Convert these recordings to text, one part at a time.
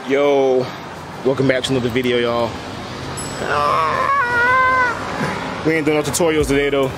Yo, welcome back to another video, y'all. We ain't doing no tutorials today though.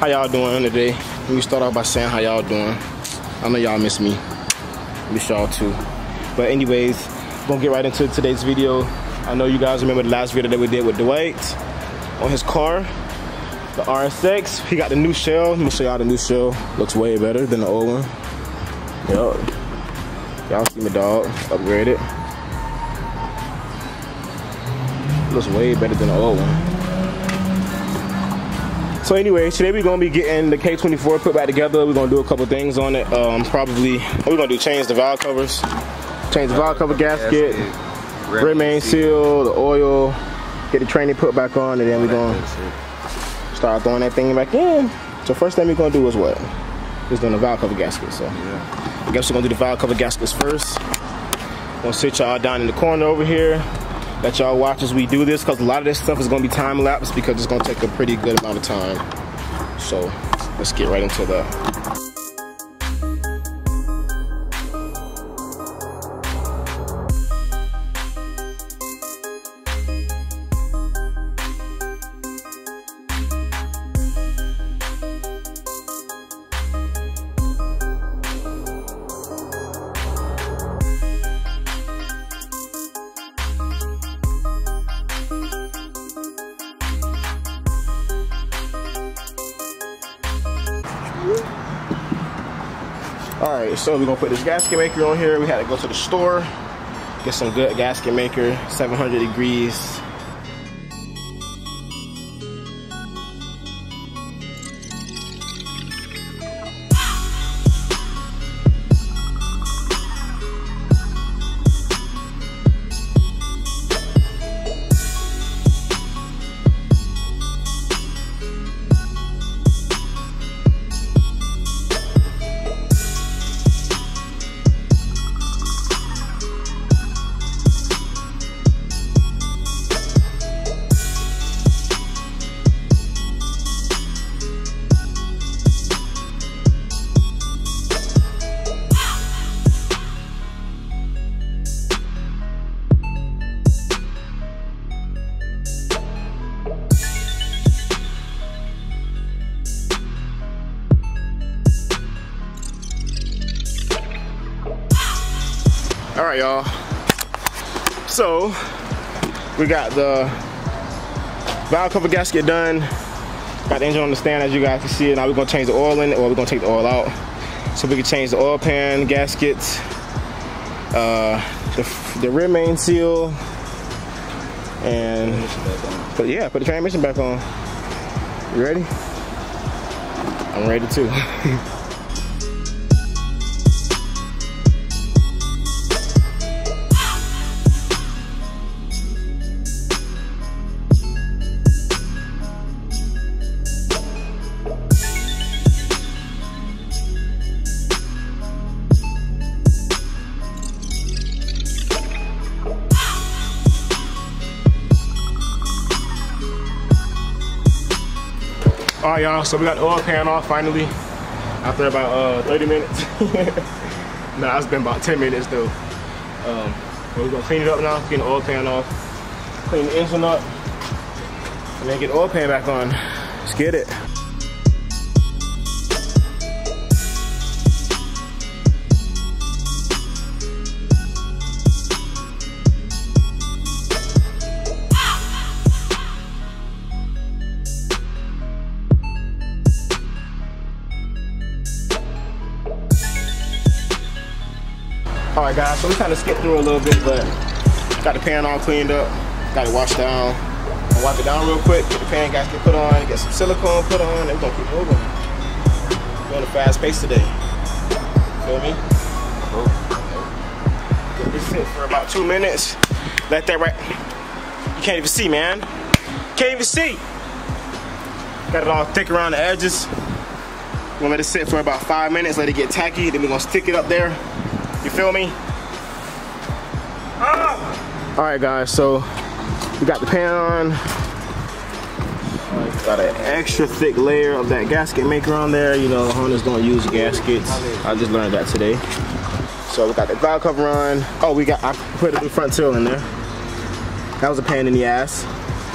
How y'all doing today? Let me start off by saying how y'all doing. I know y'all miss me. Miss y'all too. But anyways, gonna get right into today's video. I know you guys remember the last video that we did with Dwight on his car, the RSX. He got the new shell. Let me show y'all the new shell. Looks way better than the old one. Yo, y'all see my dog upgraded. Looks way better than the old one. So anyway, today we're gonna be getting the K24 put back together. We're gonna do a couple things on it. Probably what we're gonna do, change the valve covers, change the valve cover gasket, rear main seal, the oil, get the training put back on, and then we're gonna start throwing that thing back in. So first thing we're gonna do is what? Is doing the valve cover gasket. So I guess we're gonna do the valve cover gaskets first. Gonna sit y'all down in the corner over here. Let y'all watch as we do this, because a lot of this stuff is gonna be time lapse because it's gonna take a pretty good amount of time. So let's get right into that. Alright, so we're gonna put this gasket maker on here. We had to go to the store, get some good gasket maker, 700 degrees. All right, y'all. So we got the valve cover gasket done. Got the engine on the stand, as you guys can see. Now we're gonna change the oil in it, or we're gonna take the oil out, so we can change the oil pan gaskets, the rear main seal, and put the transmission back on. You ready? I'm ready too. Alright, y'all, so we got the oil pan off finally after about 30 minutes. Nah, it's been about 10 minutes though. We're gonna clean it up now, get the oil pan off, clean the engine up, and then get the oil pan back on. Let's get it. Alright guys, so we kind of skipped through a little bit, but got the pan all cleaned up, got it washed down. I'll wipe it down real quick, get the pan gasket put on, get some silicone put on, and we're gonna keep moving. We're on a fast pace today. Feel me? Get this sit for about 2 minutes. Let that you can't even see, man. Can't even see. Got it all thick around the edges. We're gonna let it sit for about 5 minutes, let it get tacky, then we're gonna stick it up there. You feel me? All right, guys, so we got the pan on. Got an extra thick layer of that gasket maker on there. You know, Honda's don't use gaskets. I just learned that today. So we got the valve cover on. Oh, I put a new front seal in there. That was a pain in the ass,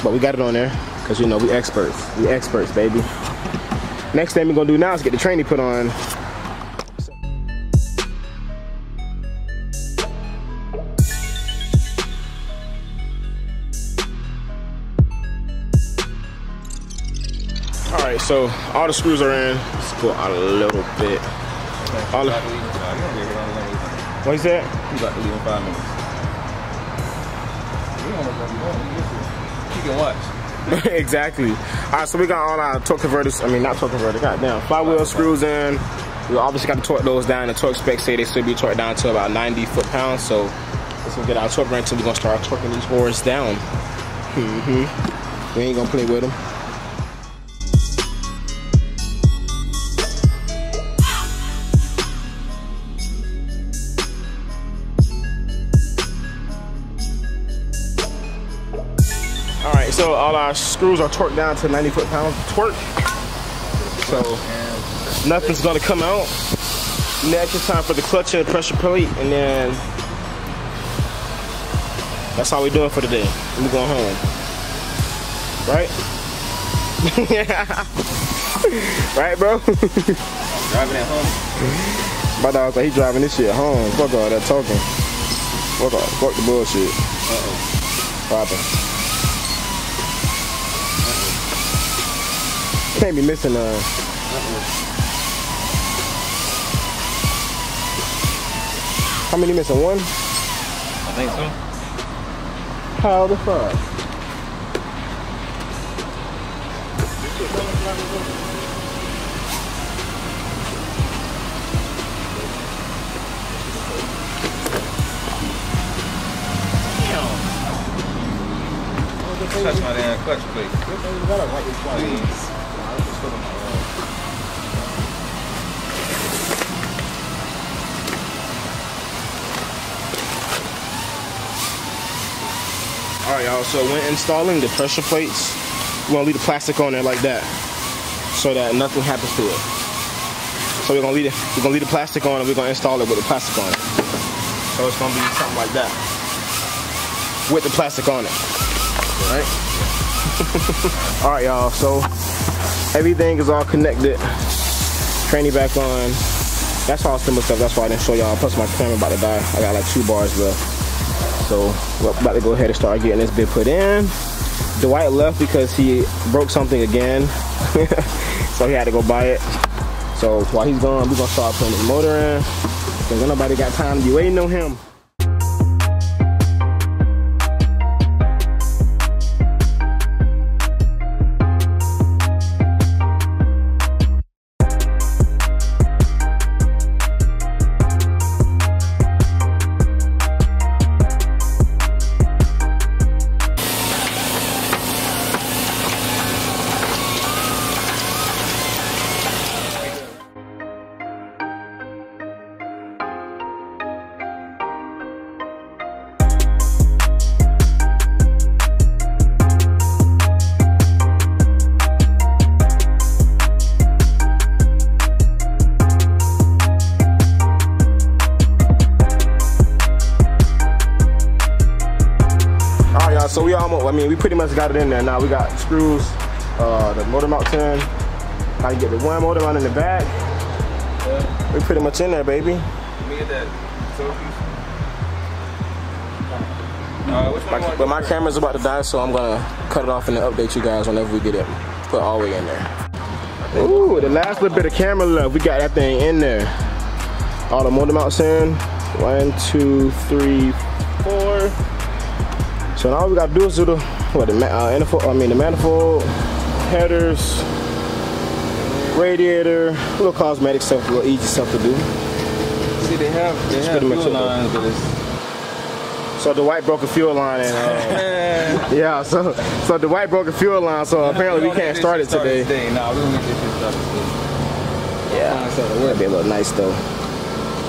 but we got it on there because you know we experts. We experts, baby. Next thing we're gonna do now is get the tranny put on. All right, so all the screws are in. Let's pull out a little bit. What is that? You got to leave in 5 minutes. You can watch. Exactly. All right, so we got all our torque converters. I mean, not torque converter. Goddamn, flywheel screws in. We obviously got to torque those down. The torque specs say they should be torqued down to about 90 foot-pounds. So let's go get our torque wrench and we're gonna start torquing these whores down. We ain't gonna play with them. Alright, so all our screws are torqued down to 90 foot-pounds torque. So nothing's gonna come out. Next it's time for the clutch and pressure plate, and then that's all we're doing for today. We're going home. Right? Right, bro? Driving at home. My dog's like, he driving this shit home. Fuck all that talking. Fuck the bullshit. What happened? Can't be missing How many missing? One? I think so. How the fuck? Touch my damn clutch plate. Please. Alright y'all, so when installing the pressure plates, we're gonna leave the plastic on there like that so that nothing happens to it. So we're gonna leave the plastic on and we're gonna install it with the plastic on it. So it's gonna be something like that. With the plastic on it. Alright? Alright y'all, so everything is all connected. Tranny back on. That's all simple stuff, that's why I didn't show y'all. Plus my camera about to die. I got like 2 bars left. So we're about to go ahead and start getting this bit put in. Dwight left because he broke something again. So he had to go buy it. So while he's gone, we're gonna start putting the motor in. Because ain't nobody got time to be waiting on him. So we almost, I mean, we pretty much got it in there. Now we got screws, the motor mounts in. Now you get the one motor mount in the back. Yeah. We pretty much in there, baby. Let me get that. But my camera's about to die, so I'm gonna cut it off and then update you guys whenever we get it put all the way in there. Ooh, the last little bit of camera left. We got that thing in there. All the motor mounts in. 1, 2, 3, 4. So now all we gotta do is do the manifold, headers, radiator, little cosmetic stuff, a little easy stuff to do. See, they have fuel lines, but it's... So Dwight broke a fuel line and yeah, so Dwight broke a fuel line, so apparently we can't start it today. Nah, we don't get this shit started today. Yeah, that'd be a little nice though.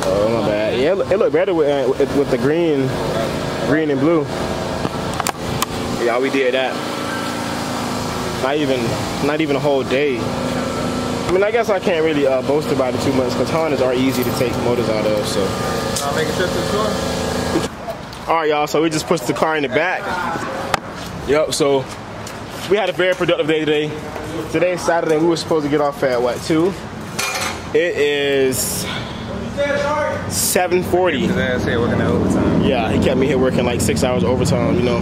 Oh my bad. Yeah, it looked better with the green and blue. Yeah, we did that. Not even a whole day. I mean, I guess I can't really boast about it too much because Hondas are easy to take motors out of. So I'll make a trip to the store. Alright, y'all, so we just pushed the car in the back. Yep, so we had a very productive day today. Today's Saturday. We were supposed to get off at what, 2? It is 7:40. His ass here working that overtime. Yeah, he kept me here working like 6 hours overtime, you know.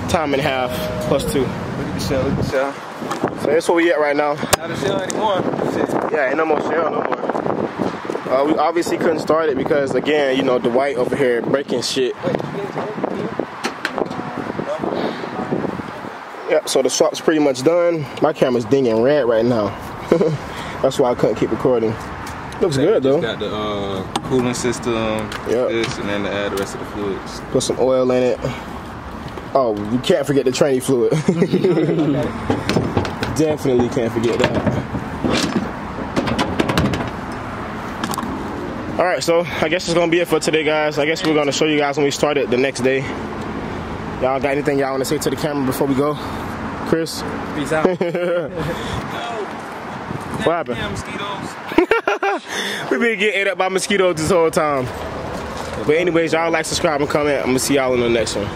Time and a half plus 2. Look at the shell, look at the shell. So that's where we at right now. Not a shell anymore. Shit. Yeah, ain't no more shell, no more. We obviously couldn't start it because, again, you know, Dwight over here breaking shit. Yep, so the swap's pretty much done. My camera's dinging red right now. That's why I couldn't keep recording. Looks good though. Got the cooling system, this, and then to add the rest of the fluids. Put some oil in it. Oh, you can't forget the training fluid. Definitely can't forget that. Alright, so I guess it's gonna be it for today, guys. I guess we're gonna show you guys when we started the next day. Y'all got anything y'all wanna say to the camera before we go? Chris? Peace out. What happened? We've been getting ate up by mosquitoes this whole time. But anyways, y'all like, subscribe, and comment. I'm gonna see y'all in the next one.